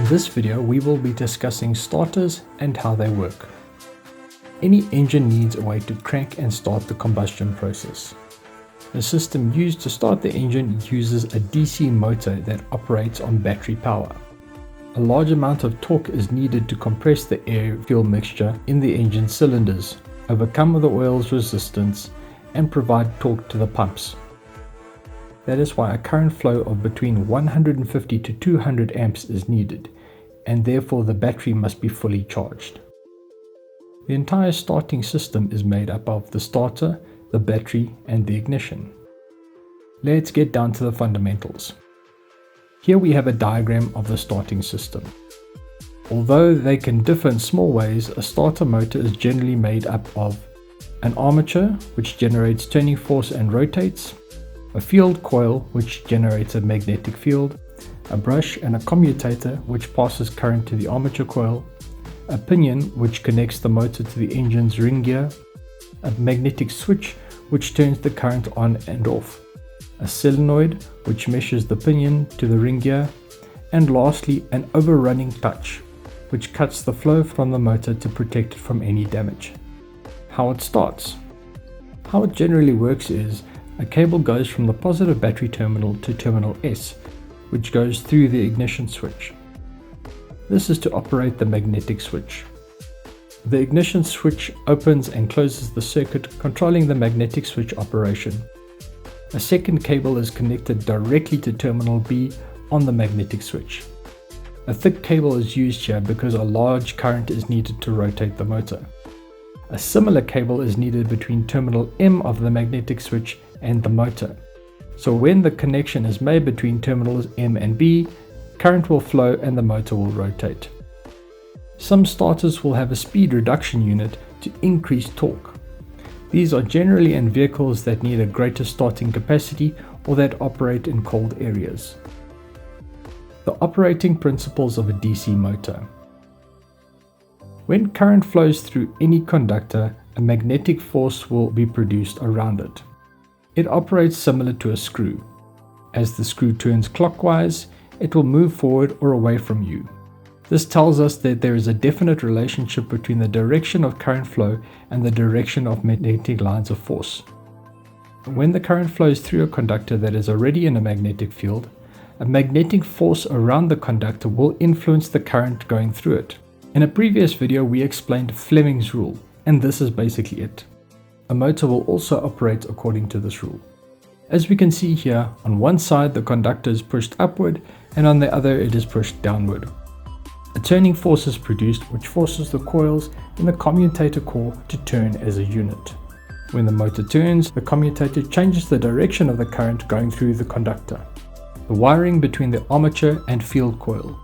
this video, we will be discussing starters and how they work. Any engine needs a way to crank and start the combustion process. The system used to start the engine uses a DC motor that operates on battery power. A large amount of torque is needed to compress the air-fuel mixture in the engine cylinders, overcome the oil's resistance, and provide torque to the pumps. That is why a current flow of between 150 to 200 amps is needed, and therefore the battery must be fully charged. The entire starting system is made up of the starter, the battery, and the ignition. Let's get down to the fundamentals. Here we have a diagram of the starting system. Although they can differ in small ways, a starter motor is generally made up of an armature, which generates turning force and rotates, a field coil, which generates a magnetic field, a brush and a commutator, which passes current to the armature coil, a pinion, which connects the motor to the engine's ring gear, a magnetic switch, which turns the current on and off, a solenoid, which meshes the pinion to the ring gear, and lastly, an overrunning clutch, which cuts the flow from the motor to protect it from any damage. How it starts. How it generally works is, a cable goes from the positive battery terminal to terminal S, which goes through the ignition switch. This is to operate the magnetic switch. The ignition switch opens and closes the circuit, controlling the magnetic switch operation. A second cable is connected directly to terminal B on the magnetic switch. A thick cable is used here because a large current is needed to rotate the motor. A similar cable is needed between terminal M of the magnetic switch and the motor. So when the connection is made between terminals M and B, current will flow and the motor will rotate. Some starters will have a speed reduction unit to increase torque. These are generally in vehicles that need a greater starting capacity or that operate in cold areas. The operating principles of a DC motor. When current flows through any conductor, a magnetic force will be produced around it. It operates similar to a screw. As the screw turns clockwise, it will move forward or away from you. This tells us that there is a definite relationship between the direction of current flow and the direction of magnetic lines of force. When the current flows through a conductor that is already in a magnetic field, a magnetic force around the conductor will influence the current going through it. In a previous video, we explained Fleming's rule, and this is basically it. A motor will also operate according to this rule. As we can see here, on one side the conductor is pushed upward and on the other it is pushed downward. A turning force is produced which forces the coils in the commutator core to turn as a unit. When the motor turns, the commutator changes the direction of the current going through the conductor. The wiring between the armature and field coil.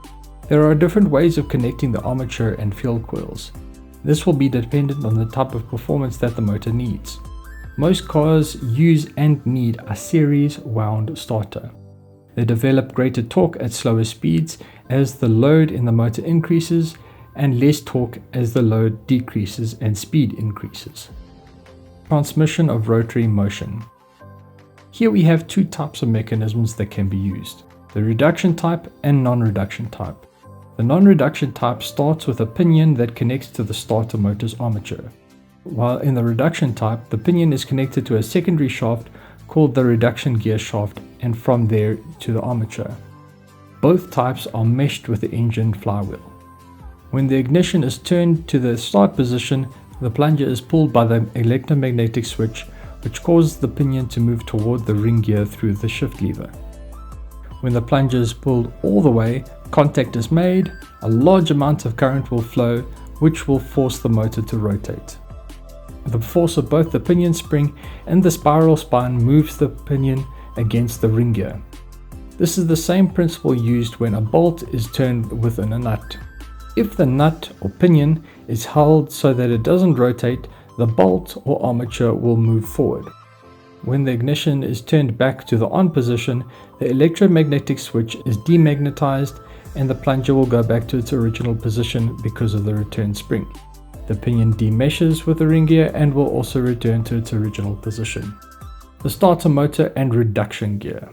There are different ways of connecting the armature and field coils. This will be dependent on the type of performance that the motor needs. Most cars use and need a series wound starter. They develop greater torque at slower speeds as the load in the motor increases and less torque as the load decreases and speed increases. Transmission of rotary motion. Here we have two types of mechanisms that can be used, the reduction type and non-reduction type. The non-reduction type starts with a pinion that connects to the starter motor's armature, while in the reduction type, the pinion is connected to a secondary shaft called the reduction gear shaft and from there to the armature. Both types are meshed with the engine flywheel. When the ignition is turned to the start position, the plunger is pulled by the electromagnetic switch, which causes the pinion to move toward the ring gear through the shift lever. When the plunger is pulled all the way, contact is made, a large amount of current will flow, which will force the motor to rotate. The force of both the pinion spring and the spiral spine moves the pinion against the ring gear. This is the same principle used when a bolt is turned within a nut. If the nut or pinion is held so that it doesn't rotate, the bolt or armature will move forward. When the ignition is turned back to the on position, the electromagnetic switch is demagnetized and the plunger will go back to its original position because of the return spring. The pinion demeshes with the ring gear and will also return to its original position. The starter motor and reduction gear.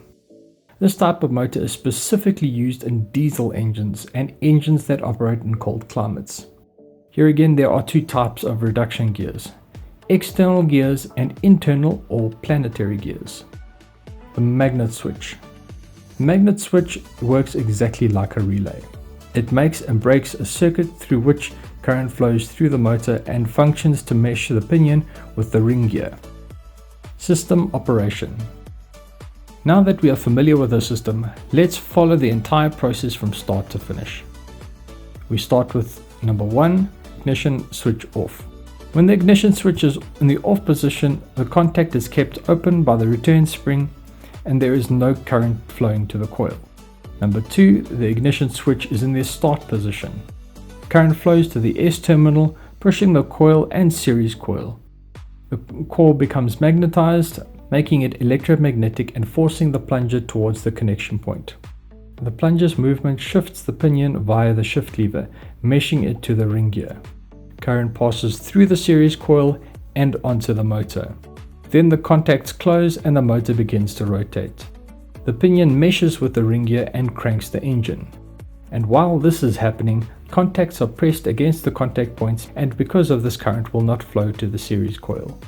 This type of motor is specifically used in diesel engines and engines that operate in cold climates. Here again there are two types of reduction gears: external gears and internal or planetary gears. The magnet switch. The magnet switch works exactly like a relay. It makes and breaks a circuit through which current flows through the motor and functions to mesh the pinion with the ring gear. System operation. Now that we are familiar with the system, let's follow the entire process from start to finish. We start with number 1, ignition switch off. When the ignition switch is in the off position, the contact is kept open by the return spring and there is no current flowing to the coil. Number 2, the ignition switch is in the start position. Current flows to the S terminal, pushing the coil and series coil. The core becomes magnetized, making it electromagnetic and forcing the plunger towards the connection point. The plunger's movement shifts the pinion via the shift lever, meshing it to the ring gear. Current passes through the series coil and onto the motor. Then the contacts close and the motor begins to rotate. The pinion meshes with the ring gear and cranks the engine. And while this is happening, contacts are pressed against the contact points, and because of this, current will not flow to the series coil.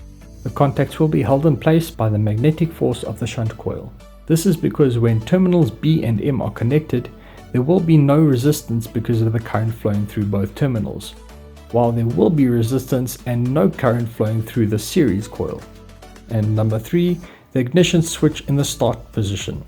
The contacts will be held in place by the magnetic force of the shunt coil. This is because when terminals B and M are connected, there will be no resistance because of the current flowing through both terminals, while there will be resistance and no current flowing through the series coil. And number 3, the ignition switch in the start position.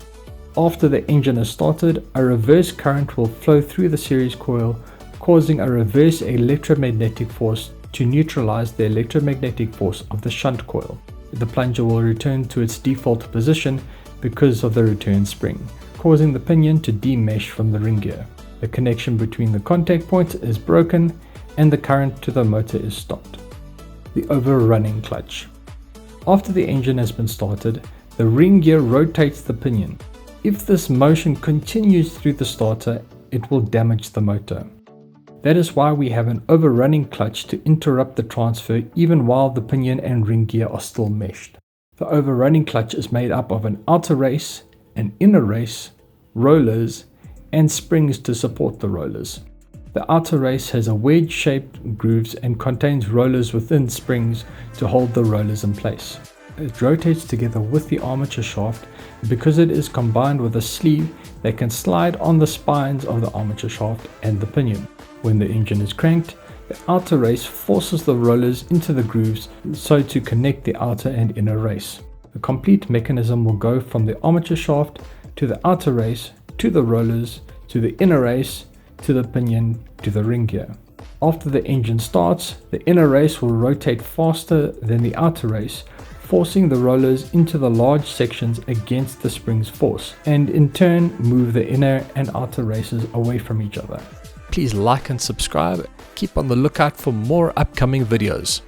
After the engine is started, a reverse current will flow through the series coil, causing a reverse electromagnetic force to neutralize the electromagnetic force of the shunt coil. The plunger will return to its default position because of the return spring, causing the pinion to demesh from the ring gear. The connection between the contact points is broken and the current to the motor is stopped. The overrunning clutch. After the engine has been started, the ring gear rotates the pinion. If this motion continues through the starter, it will damage the motor. That is why we have an overrunning clutch to interrupt the transfer even while the pinion and ring gear are still meshed. The overrunning clutch is made up of an outer race, an inner race, rollers, and springs to support the rollers. The outer race has a wedge-shaped grooves and contains rollers within springs to hold the rollers in place. It rotates together with the armature shaft because it is combined with a sleeve that can slide on the spines of the armature shaft and the pinion. When the engine is cranked, the outer race forces the rollers into the grooves so to connect the outer and inner race. The complete mechanism will go from the armature shaft to the outer race to the rollers to the inner race to the pinion to the ring gear. After the engine starts, the inner race will rotate faster than the outer race, forcing the rollers into the large sections against the spring's force, and in turn move the inner and outer races away from each other. Please like and subscribe. Keep on the lookout for more upcoming videos.